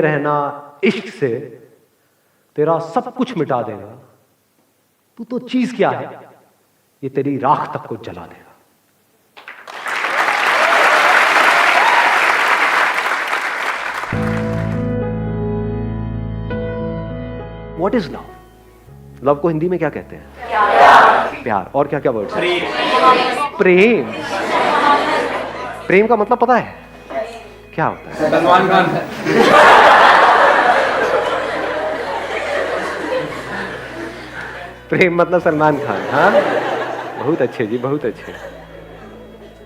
रहना इश्क से तेरा सब कुछ मिटा देगा। तू तो चीज क्या है, ये तेरी राख तक को जला देगा। What is love? लव को हिंदी में क्या कहते हैं? प्यार। और क्या क्या वर्ड्स? प्रेम। प्रेम का मतलब पता है क्या होता है? सलमान खान। प्रेम मतलब सलमान खान। हाँ, बहुत अच्छे जी, बहुत अच्छे।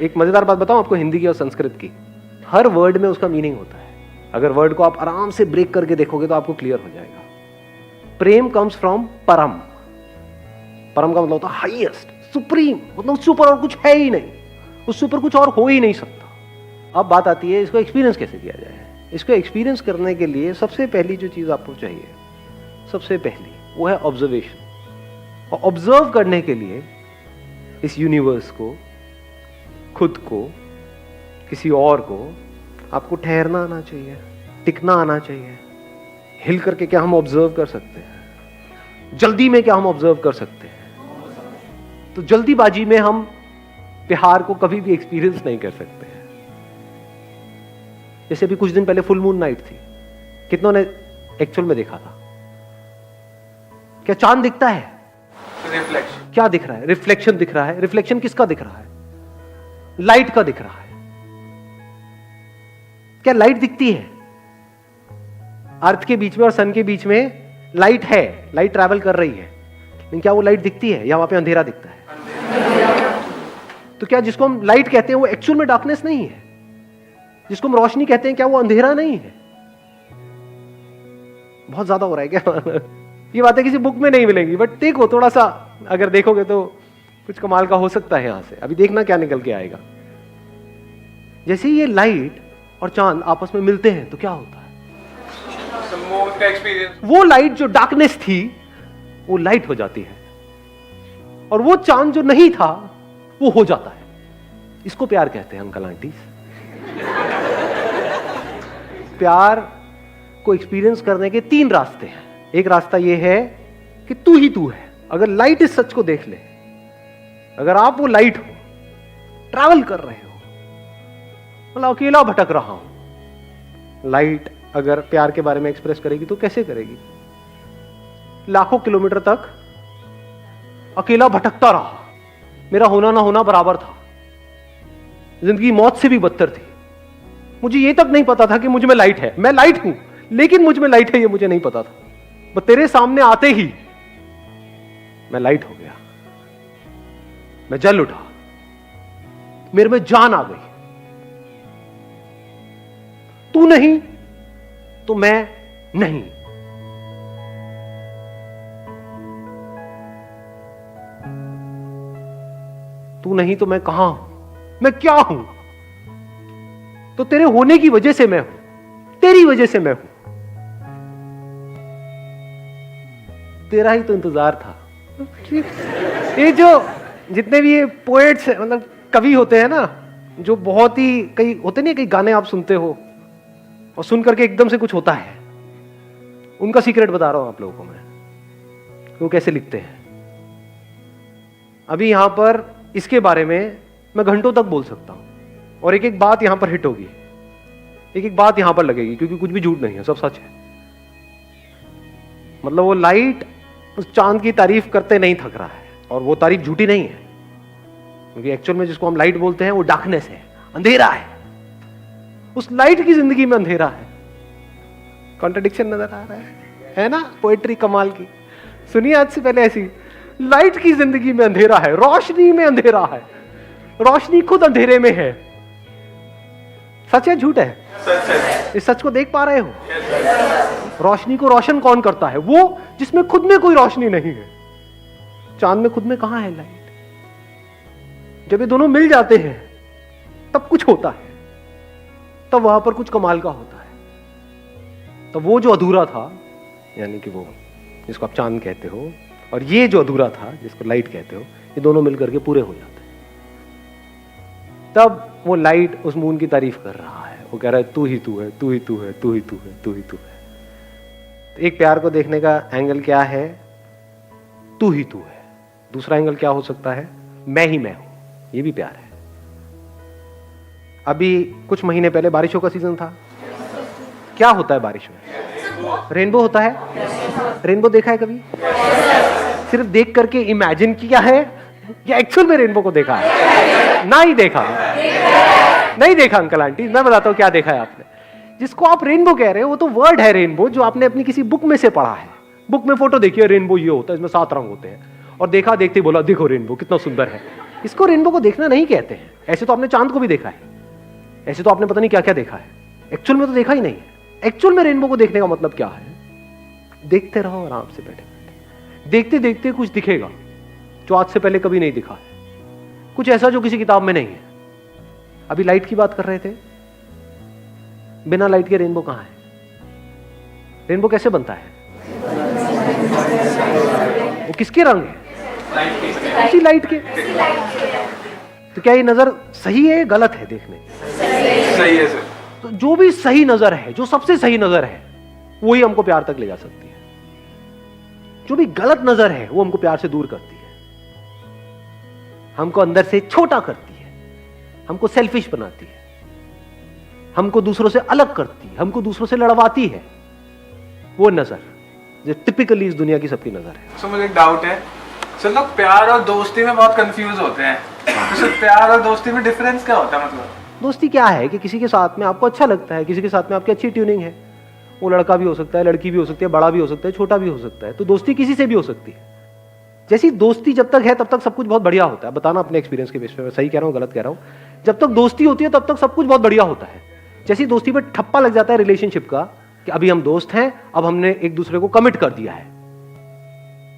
एक मजेदार बात बताऊं आपको हिंदी की और संस्कृत की। हर वर्ड में उसका मीनिंग होता है। अगर वर्ड को आप आराम से ब्रेक करके देखोगे तो आपको क्लियर हो जाएगा। प्रेम कम्स फ्रॉम परम। परम का मतलब होता है हाईएस्ट, सुप्रीम, मतलब उससे ऊपर और कुछ है ही नहीं, उससे ऊपर कुछ और हो ही नहीं सकता। अब बात आती है इसको एक्सपीरियंस कैसे किया जाए। इसको एक्सपीरियंस करने के लिए सबसे पहली जो चीज आपको चाहिए, सबसे पहली वो है ऑब्जर्वेशन। और ऑब्जर्व करने के लिए इस यूनिवर्स को, खुद को, किसी और को, आपको ठहरना आना चाहिए, टिकना आना चाहिए। हिल करके क्या हम ऑब्जर्व कर सकते हैं? जल्दी में क्या हम ऑब्जर्व कर सकते हैं? तो जल्दीबाजी में हम प्यार को कभी भी एक्सपीरियंस नहीं कर सकते हैं। जैसे अभी कुछ दिन पहले फुल मून नाइट थी, कितनों ने एक्चुअल में देखा था? क्या चांद दिखता है? रिफ्लेक्शन। क्या दिख रहा है? रिफ्लेक्शन दिख रहा है। रिफ्लेक्शन किसका दिख रहा है? लाइट का दिख रहा है। क्या लाइट दिखती है? अर्थ के बीच में और सन के बीच में लाइट है, लाइट ट्रैवल कर रही है, लेकिन क्या वो लाइट दिखती है या वहां पे अंधेरा दिखता है? तो क्या जिसको हम लाइट कहते हैं वो एक्चुअल में डार्कनेस नहीं है? जिसको हम रोशनी कहते हैं क्या वो अंधेरा नहीं है? बहुत ज्यादा हो रहा है क्या? ये बातें किसी बुक में नहीं मिलेंगी, बट देखो थोड़ा सा अगर देखोगे तो कुछ कमाल का हो सकता है यहां से। अभी देखना क्या निकल के आएगा। जैसे ये लाइट और चांद आपस में मिलते हैं तो क्या होता है? का एक्सपीरियंस। वो लाइट जो डार्कनेस थी वो लाइट हो जाती है, और वो चांद जो नहीं था वो हो जाता है। इसको प्यार कहते हैं अंकल आंटी। प्यार को एक्सपीरियंस करने के 3 रास्ते हैं। एक रास्ता ये है कि तू ही तू है। अगर लाइट इस सच को देख ले, अगर आप वो लाइट हो, ट्रैवल कर रहे हो, मतलब अकेला भटक रहा हूं, लाइट अगर प्यार के बारे में एक्सप्रेस करेगी तो कैसे करेगी? लाखों किलोमीटर तक अकेला भटकता रहा, मेरा होना ना होना बराबर था, जिंदगी मौत से भी बदतर थी। मुझे ये तक नहीं पता था कि मुझ में लाइट है। मैं लाइट हूं लेकिन मुझ में लाइट है ये मुझे नहीं पता था। बस तेरे सामने आते ही मैं लाइट हो गया, मैं जल उठा, मेरे में जान आ गई। तू नहीं तो मैं नहीं। तू नहीं तो मैं कहां हूं? मैं क्या हूं? तो तेरे होने की वजह से मैं हूं, तेरी वजह से मैं हूं। तेरा ही तो इंतजार था। ये जो जितने भी ये पोएट्स मतलब कवि होते हैं ना, जो बहुत ही कई होते नहीं, कई गाने आप सुनते हो और सुन करके एकदम से कुछ होता है, उनका सीक्रेट बता रहा हूं आप लोगों को मैं, वो कैसे लिखते हैं। अभी यहां पर इसके बारे में मैं घंटों तक बोल सकता हूं और एक एक बात यहां पर हिट होगी, एक एक बात यहां पर लगेगी, क्योंकि कुछ भी झूठ नहीं है, सब सच है। मतलब वो लाइट उस चांद की तारीफ करते नहीं थक रहा है, और वो तारीफ झूठी नहीं है, क्योंकि एक्चुअल में जिसको हम लाइट बोलते हैं वो डार्कनेस है, अंधेरा है। उस लाइट की जिंदगी में अंधेरा है। कॉन्ट्रडिक्शन नजर आ रहा है ना? पोएट्री कमाल की। सुनिए आज से पहले ऐसी, लाइट की जिंदगी में अंधेरा है, रोशनी में अंधेरा है, रोशनी खुद अंधेरे में है। सच है झूठ है? सच है। इस सच को देख पा रहे हो? रोशनी को रोशन कौन करता है? वो जिसमें खुद में कोई रोशनी नहीं है। चांद में खुद में कहां है लाइट? जब ये दोनों मिल जाते हैं तब कुछ होता है, तब वहां पर कुछ कमाल का होता है। तब वो जो अधूरा था, यानी कि वो जिसको आप चांद कहते हो, और ये जो अधूरा था जिसको लाइट कहते हो, ये दोनों मिलकर के पूरे हो जाते हैं। तब वो लाइट उस मून की तारीफ कर रहा है, वो कह रहा है तू ही तू है, तू ही तू है, तू ही तू है, तू ही तू है। तो एक प्यार को देखने का एंगल क्या है? तू ही तू है। दूसरा एंगल क्या हो सकता है? मैं ही मैं हूं। ये भी प्यार है। अभी कुछ महीने पहले बारिशों का सीजन था। क्या होता है बारिश में? रेनबो होता है। रेनबो देखा है कभी? सिर्फ देख करके इमेजिन किया है या एक्चुअल में रेनबो को देखा है? ना ही देखा। नहीं देखा अंकल आंटी, मैं बताता हूं क्या देखा है आपने। जिसको आप रेनबो कह रहे हो वो तो वर्ड है रेनबो, जो आपने अपनी किसी बुक में से पढ़ा है। बुक में फोटो देखी है, रेनबो ये होता है, इसमें 7 रंग होते हैं, और देखा देखते बोला देखो रेनबो कितना सुंदर है। इसको रेनबो को देखना नहीं कहते हैं। ऐसे तो आपने चांद को भी देखा है, ऐसे तो आपने पता नहीं क्या क्या देखा है, एक्चुअल में तो देखा ही नहीं है। एक्चुअल में रेनबो को देखने का मतलब क्या है? देखते रहो आराम से बैठे बैठे, देखते देखते कुछ दिखेगा जो आज से पहले कभी नहीं दिखा है, कुछ ऐसा जो किसी किताब में नहीं है। अभी लाइट की बात कर रहे थे, बिना लाइट के रेनबो कहां है? रेनबो कैसे बनता है? वो किसके रंग है? उसी लाइट के। तो क्या ये नजर सही है, गलत है? देखने सही है सर। तो जो भी सही नजर है, जो सबसे सही नजर है, वही हमको प्यार तक ले जा सकती है। जो भी गलत नजर है वो हमको प्यार से दूर करती है, हमको अंदर से छोटा करती है, हमको सेल्फिश बनाती है, हमको दूसरों से अलग करती है, हमको दूसरों से लड़वाती है। वो नजर जो टिपिकली इस दुनिया की सबकी नजर है। सर मुझे एक डाउट है सर, लोग प्यार और दोस्ती में बहुत कंफ्यूज होते हैं। तो सर प्यार और दोस्ती में डिफरेंस क्या होता है? मतलब दोस्ती क्या है कि किसी के साथ में आपको अच्छा लगता है, किसी के साथ में आपकी अच्छी ट्यूनिंग है। वो लड़का भी हो सकता है, लड़की भी हो सकती है, बड़ा भी हो सकता है, छोटा भी हो सकता है। तो दोस्ती किसी से भी हो सकती है। जैसी दोस्ती जब तक है तब तक सब कुछ बहुत बढ़िया होता है। बताना अपने एक्सपीरियंस के बेस पे, मैं सही कह रहा हूँ गलत कह रहा हूँ। जब तक दोस्ती होती है तब तक सब कुछ बहुत बढ़िया होता है। जैसी दोस्ती पे ठप्पा लग जाता है रिलेशनशिप का कि अभी हम दोस्त हैं, अब हमने एक दूसरे को कमिट कर दिया है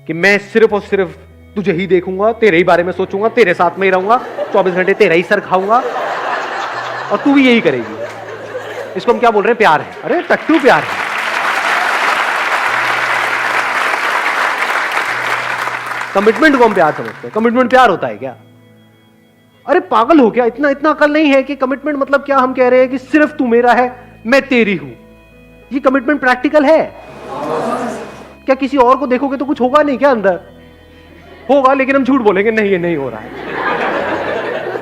कि मैं सिर्फ और सिर्फ तुझे ही देखूंगा, तेरे ही बारे में सोचूंगा, तेरे साथ में ही रहूंगा, 24 घंटे तेरा ही सर खाऊंगा और तू भी यही करेगी। इसको हम क्या बोल रहे हैं? प्यार है। अरे टट्टू प्यार है। कमिटमेंट को हम प्यार समझते हैं। कमिटमेंट प्यार होता है क्या? अरे पागल हो क्या? इतना इतना अकल नहीं है कि कमिटमेंट मतलब क्या? हम कह रहे हैं कि सिर्फ तू मेरा है, मैं तेरी हूं। ये कमिटमेंट प्रैक्टिकल है क्या? किसी और को देखोगे तो कुछ होगा नहीं क्या? अंदर होगा, लेकिन हम झूठ बोलेंगे नहीं ये नहीं हो रहा है।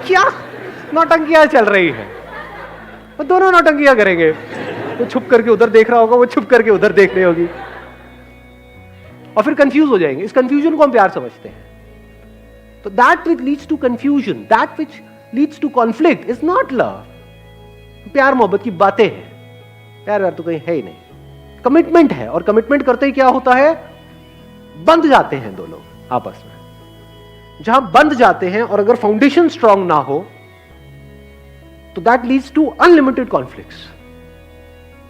क्या नौटंकियां चल रही है? वो दोनों नौटंकियां करेंगे। वो छुप करके उधर देख रहा होगा, वो छुप करके उधर देख रही होगी, और फिर कंफ्यूज हो जाएंगे। इस कंफ्यूजन को हम प्यार समझते हैं। तो that which leads to confusion, that which leads to conflict is not love. प्यार मोहब्बत की बातें हैं, प्यार व्यार तो कहीं है ही नहीं। कमिटमेंट है, और कमिटमेंट करते ही क्या होता है? बंध जाते हैं दो लोग आपस में। जहां बंध जाते हैं और अगर फाउंडेशन स्ट्रांग ना हो तो that leads to unlimited conflicts.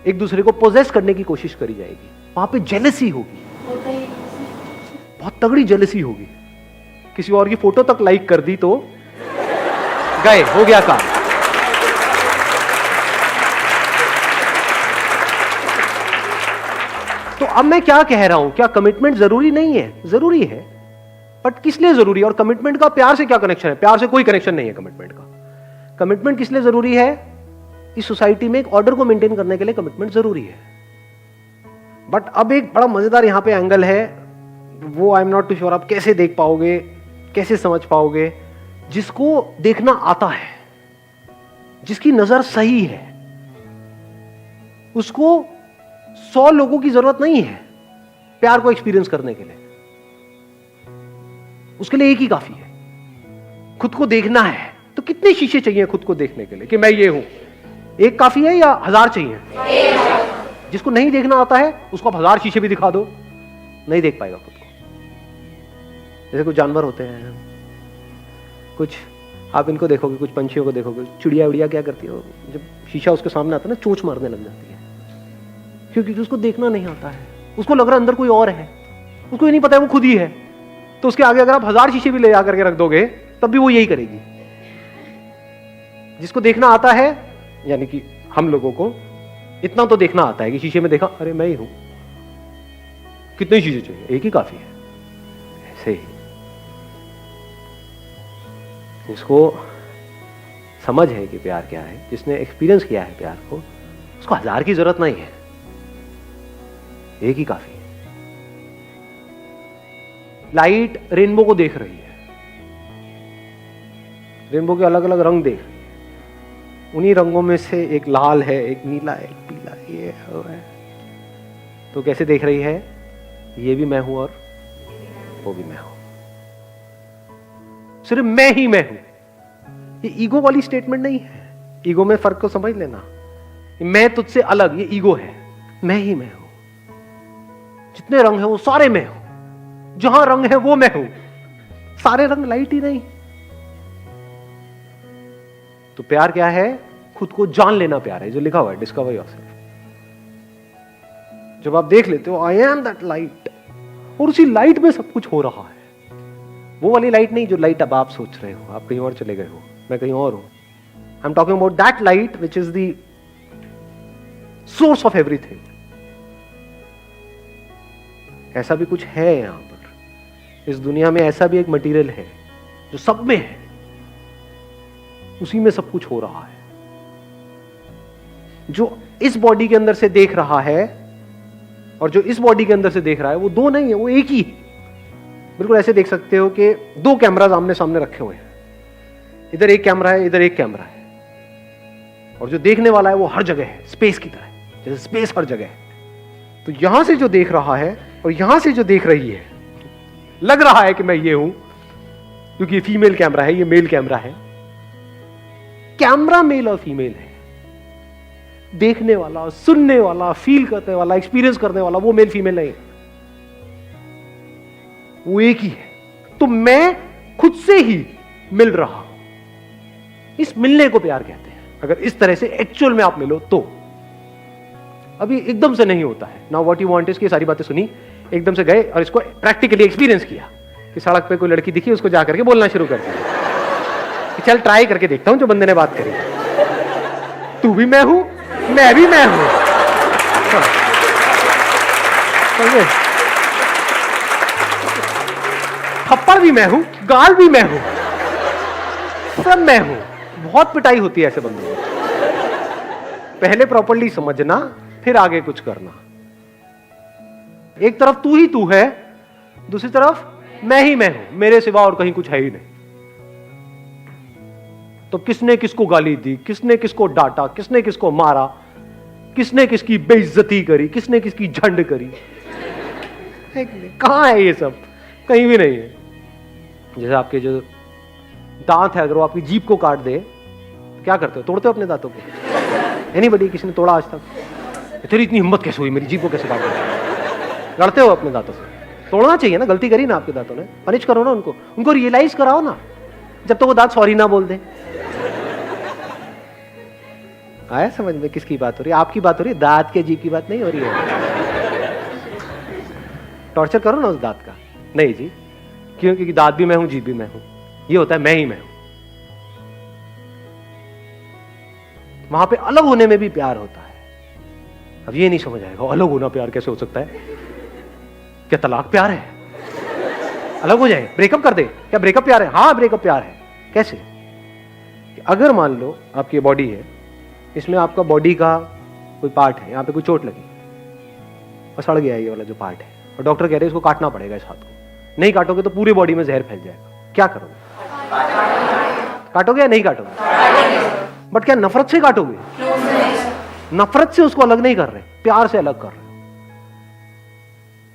एक दूसरे को पोजेस करने की कोशिश करी जाएगी, वहां पे जेलसी होगी, बहुत तगड़ी जेलसी होगी। किसी और की फोटो तक लाइक कर दी तो गए, हो गया काम। तो अब मैं क्या कह रहा हूं? क्या कमिटमेंट जरूरी नहीं है? जरूरी है, बट किस लिए जरूरी है? और कमिटमेंट का प्यार से क्या कनेक्शन है? प्यार से कोई कनेक्शन नहीं है कमिटमेंट का। कमिटमेंट किस लिए जरूरी है? इस सोसाइटी में एक ऑर्डर को मेंटेन करने के लिए कमिटमेंट जरूरी है। बट अब एक बड़ा मजेदार यहां पे एंगल है, वो I am not too sure आप कैसे देख पाओगे, कैसे समझ पाओगे। जिसको देखना आता है, जिसकी नजर सही है, उसको 100 लोगों की जरूरत नहीं है प्यार को एक्सपीरियंस करने के लिए। उसके लिए एक ही काफी है। खुद को देखना है तो कितने शीशे चाहिए खुद को देखने के लिए कि मैं ये हूं? एक काफी है या 1000 चाहिए? जिसको नहीं देखना आता है उसको आप 1000 शीशे भी दिखा दो, नहीं देख पाएगा खुद को। जैसे कुछ जानवर होते हैं, कुछ आप इनको देखोगे, कुछ पंछियों को देखोगे, चिड़िया उड़िया क्या करती है, जब शीशा उसके सामने आता है ना, चोंच मारने लग जाती है, क्योंकि उसको देखना नहीं आता है। उसको लग रहा है अंदर कोई और है, उसको ये नहीं पता है वो खुद ही है। तो उसके आगे अगर आप 1000 शीशे भी ले जाकर के रख दोगे तब भी वो यही करेगी। जिसको देखना आता है, यानी कि हम लोगों को इतना तो देखना आता है कि शीशे में देखा, अरे मैं ही हूं, कितने शीशे चाहिए? एक ही काफी है। ऐसे ही जिसको समझ है कि प्यार क्या है, जिसने एक्सपीरियंस किया है प्यार को, उसको 1000 की जरूरत नहीं है, एक ही काफी है। लाइट रेनबो को देख रही है, रेनबो के अलग अलग रंग देख रही है, उन्हीं रंगों में से एक लाल है, एक नीला है, एक पीला है, ये है। तो कैसे देख रही है, ये भी मैं हूं और वो भी मैं हूं, सिर्फ मैं ही मैं हूं। ये ईगो वाली स्टेटमेंट नहीं है, ईगो में फर्क को समझ लेना। मैं तुझसे अलग, ये ईगो है। मैं ही मैं हूं, जितने रंग हैं वो सारे मैं हूं, जहां रंग है वो मैं हूं, सारे रंग लाइट ही नहीं। तो प्यार क्या है, खुद को जान लेना प्यार है, जो लिखा हुआ है डिस्कवर योरसेल्फ। जब आप देख लेते हो आई एम दैट लाइट, और उसी लाइट में सब कुछ हो रहा है, वो वाली लाइट नहीं जो लाइट अब आप सोच रहे हो, आप कहीं और चले गए हो, मैं कहीं और हूं। I am talking about that light which is the source of everything. ऐसा भी कुछ है यहां पर, इस दुनिया में ऐसा भी एक मटेरियल है जो सब में है, उसी में सब कुछ हो रहा है। जो इस बॉडी के अंदर से देख रहा है और जो इस बॉडी के अंदर से देख रहा है, वो दो नहीं है, वो एक ही है। बिल्कुल ऐसे देख सकते हो कि दो कैमराज आमने सामने रखे हुए हैं, इधर एक कैमरा है, इधर एक कैमरा है, और जो देखने वाला है वो हर जगह है, स्पेस की तरह, जैसे स्पेस हर जगह है। तो यहां से जो देख रहा है और यहां से जो देख रही है, लग रहा है कि मैं ये हूं, क्योंकि ये फीमेल कैमरा है, ये मेल कैमरा है। कैमरा मेल और फीमेल है, देखने वाला, सुनने वाला, फील करने वाला, एक्सपीरियंस करने वाला, वो मेल फीमेल नहीं है, वो एक ही है। तो मैं खुद से ही मिल रहा हूं, इस मिलने को प्यार कहते हैं। अगर इस तरह से एक्चुअल में आप मिलो तो, अभी एकदम से नहीं होता है। Now what you want is, की सारी बातें सुनी, एकदम से गए और इसको प्रैक्टिकली एक्सपीरियंस किया कि सड़क पे कोई लड़की दिखी, उसको जाकर के बोलना शुरू कर दिया कि चल ट्राई करके देखता हूं जो बंदे ने बात करी, तू भी मैं हूं, मैं भी मैं हूं। थप्पड़ भी मैं हूं, गाल भी मैं हूं, सब मैं हूं। बहुत पिटाई होती है ऐसे बंदों को। पहले प्रॉपर्ली समझना, फिर आगे कुछ करना। एक तरफ तू ही तू है, दूसरी तरफ मैं ही मैं हूं, मेरे सिवा और कहीं कुछ है ही नहीं। तो किसने किसको गाली दी, किसने किसको डांटा, किसने किसको मारा, किसने किसकी बेइज्जती करी, किसने किसकी झंड करी, कहां है ये सब? कहीं भी नहीं है। जैसे आपके जो दांत है, अगर वो आपकी जीभ को काट दे, क्या करते हो? तोड़ते हो अपने दांतों को? एनीबॉडी, किसी ने तोड़ा आज तक? तेरी इतनी हिम्मत कैसे हुई, मेरी जीभ को कैसे काट दिया? लड़ते हो अपने दांतों से? तोड़ना चाहिए ना, गलती करी ना आपके दांतों ने, पनिश करो ना उनको रियलाइज कराओ ना, जब तक वो दांत सॉरी ना बोल दे। आया समझ में किसकी बात हो रही है? आपकी बात हो रही है, दांत के जीभ की बात नहीं हो रही है। टॉर्चर करो ना उस दांत का। नहीं जी, क्यों? क्योंकि दांत भी मैं हूं, जीभ भी मैं हूं, ये होता है मैं ही मैं हूं। वहां पे अलग होने में भी प्यार होता है। अब ये नहीं समझ आएगा, अलग होना प्यार कैसे हो सकता है? क्या तलाक प्यार है? अलग हो जाए, ब्रेकअप कर दे, क्या ब्रेकअप प्यार है? हाँ ब्रेकअप प्यार है। कैसे? अगर मान लो आपकी बॉडी है, इसमें आपका बॉडी का कोई पार्ट है, यहाँ पे कोई चोट लगी और सड़ गया ये वाला जो पार्ट है, और डॉक्टर कह रहे हैं इसको काटना पड़ेगा, इस हाथ को नहीं काटोगे तो पूरी बॉडी में जहर फैल जाएगा, क्या करोगे? काटोगे या नहीं काटोगे? बट क्या नफरत से काटोगे? नफरत से उसको अलग नहीं कर रहे, प्यार से अलग कर रहे।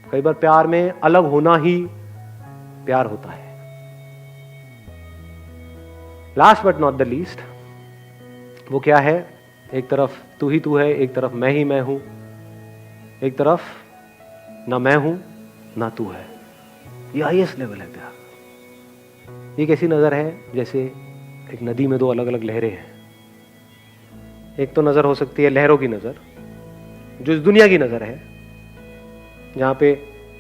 कई बार प्यार में अलग होना ही प्यार होता है। Last but not the least, वो क्या है? एक तरफ तू ही तू है, एक तरफ मैं ही मैं हूं, एक तरफ ना मैं हूं ना तू है। ये हाईएस्ट लेवल है प्यार। ये कैसी नजर है? जैसे एक नदी में दो अलग अलग लहरें हैं। एक तो नजर हो सकती है लहरों की नजर, जो इस दुनिया की नजर है, जहां पे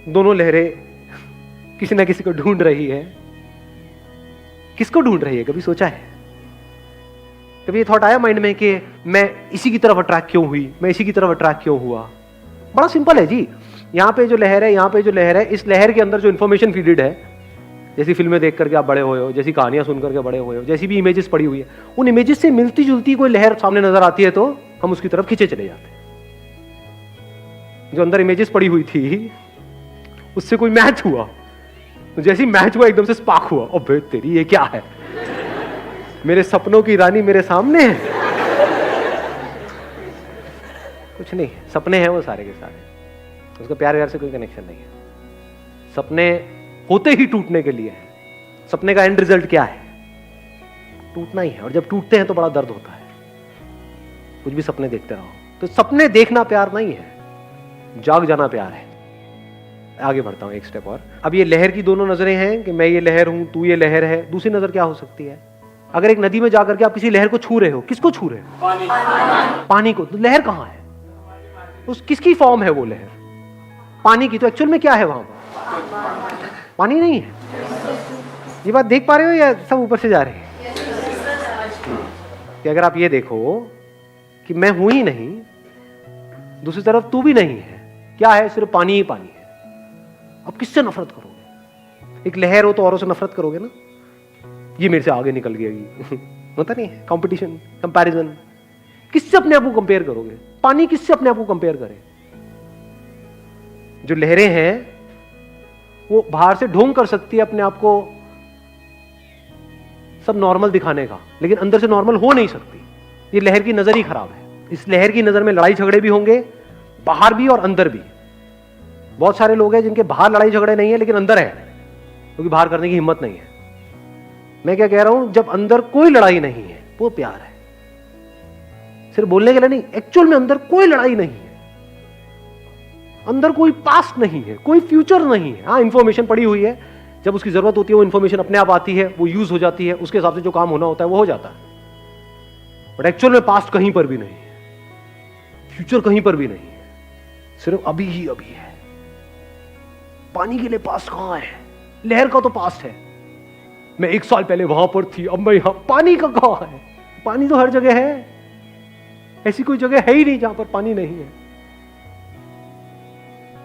दोनों लहरें किसी ना किसी को ढूंढ रही है। किसको ढूंढ रही है? कभी सोचा है? कभी ये थॉट आया माइंड में कि मैं इसी की तरफ अट्रैक्ट क्यों हुई, मैं इसी की तरफ अट्रैक्ट क्यों हुआ? बड़ा सिंपल है जी। यहाँ पे जो लहर है, यहाँ पे जो लहर है, इस लहर के अंदर जो इंफॉर्मेशन फीडेड है, जैसी फिल्में देख करके आप बड़े हुए हो, जैसी कहानियां सुन करके बड़े हुए हो, जैसी भी इमेजेस पड़ी हुई है, उन इमेजेस से मिलती जुलती कोई लहर सामने नजर आती है तो हम उसकी तरफ खींचे चले जाते हैं। जो अंदर इमेजेस पड़ी हुई थी उससे कोई मैच हुआ, तो जैसी मैच हुआ एकदम से स्पार्क हुआ, अबे तेरी ये क्या है, मेरे सपनों की रानी मेरे सामने है। कुछ नहीं, सपने हैं वो सारे के सारे, उसका प्यार व्यार से कोई कनेक्शन नहीं है। सपने होते ही टूटने के लिए है। सपने का एंड रिजल्ट क्या है? टूटना ही है, और जब टूटते हैं तो बड़ा दर्द होता है। कुछ भी सपने देखते रहो, तो सपने देखना प्यार नहीं है, जाग जाना प्यार है। आगे बढ़ता हूं एक स्टेप और। अब ये लहर की दोनों नजरें हैं कि मैं ये लहर हूं, तू ये लहर है। दूसरी नजर क्या हो सकती है? अगर एक नदी में जाकर के आप किसी लहर को छू रहे हो, किसको छू रहे हो? पानी को। तो लहर कहां है? उस किसकी फॉर्म है वो लहर? पानी की। तो एक्चुअल में क्या है वहां पर? पानी नहीं है। ये बात देख पा रहे हो या सब ऊपर से जा रहे हैं? कि अगर आप ये देखो कि मैं हूं ही नहीं, दूसरी तरफ तू भी नहीं है, क्या है? सिर्फ पानी ही पानी है। अब किससे नफरत करोगे? एक लहर हो तो औरों से नफरत करोगे ना, ये मेरे से आगे निकल गई। होता नहीं है कंपटीशन, कंपैरिजन। किससे अपने आप को कंपेयर करोगे? पानी किससे अपने आप को कंपेयर करे? जो लहरें हैं वो बाहर से ढोंग कर सकती है अपने आप को सब नॉर्मल दिखाने का, लेकिन अंदर से नॉर्मल हो नहीं सकती। ये लहर की नजर ही खराब है। इस लहर की नजर में लड़ाई झगड़े भी होंगे, बाहर भी और अंदर भी। बहुत सारे लोग हैं जिनके बाहर लड़ाई झगड़े नहीं है लेकिन अंदर है, क्योंकि बाहर करने की हिम्मत नहीं है। मैं क्या कह रहा हूं, जब अंदर कोई लड़ाई नहीं है वो प्यार है। सिर्फ बोलने के लिए नहीं, एक्चुअल में अंदर कोई लड़ाई नहीं है, अंदर कोई पास्ट नहीं है, कोई फ्यूचर नहीं है। हाँ, इंफॉर्मेशन पड़ी हुई है, जब उसकी जरूरत होती है वो इंफॉर्मेशन अपने आप आती है, वो यूज हो जाती है, उसके हिसाब से जो काम होना होता है वो हो जाता है। बट एक्चुअल में पास्ट कहीं पर भी नहीं है, फ्यूचर कहीं पर भी नहीं है, सिर्फ अभी ही अभी है। पानी के लिए पास्ट कहां है? लहर का तो पास्ट है, मैं 1 साल पहले वहां पर थी, अब मैं यहां। पानी का कहां है? पानी तो हर जगह है, ऐसी कोई जगह है ही नहीं जहां पर पानी नहीं है।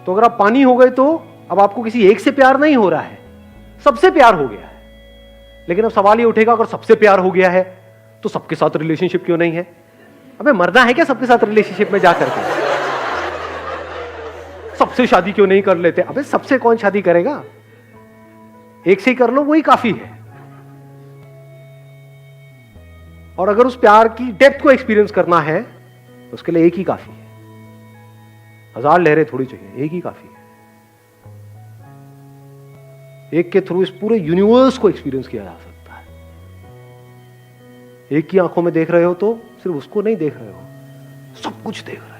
तो अगर आप पानी हो गए तो अब आपको किसी एक से प्यार नहीं हो रहा है, सबसे प्यार हो गया है। लेकिन अब सवाल ये उठेगा, अगर सबसे प्यार हो गया है तो सबके साथ रिलेशनशिप क्यों नहीं है? अबे मरना है क्या सबके साथ रिलेशनशिप में जाकर के? सबसे शादी क्यों नहीं कर लेते? अबे सबसे कौन शादी करेगा? एक से ही कर लो, वही काफी है। और अगर उस प्यार की डेप्थ को एक्सपीरियंस करना है तो उसके लिए एक ही काफी है, 1000 लहरें थोड़ी चाहिए, एक ही काफी है। एक के थ्रू इस पूरे यूनिवर्स को एक्सपीरियंस किया जा सकता है। एक की आंखों में देख रहे हो तो सिर्फ उसको नहीं देख रहे हो, सब कुछ देख रहे हो।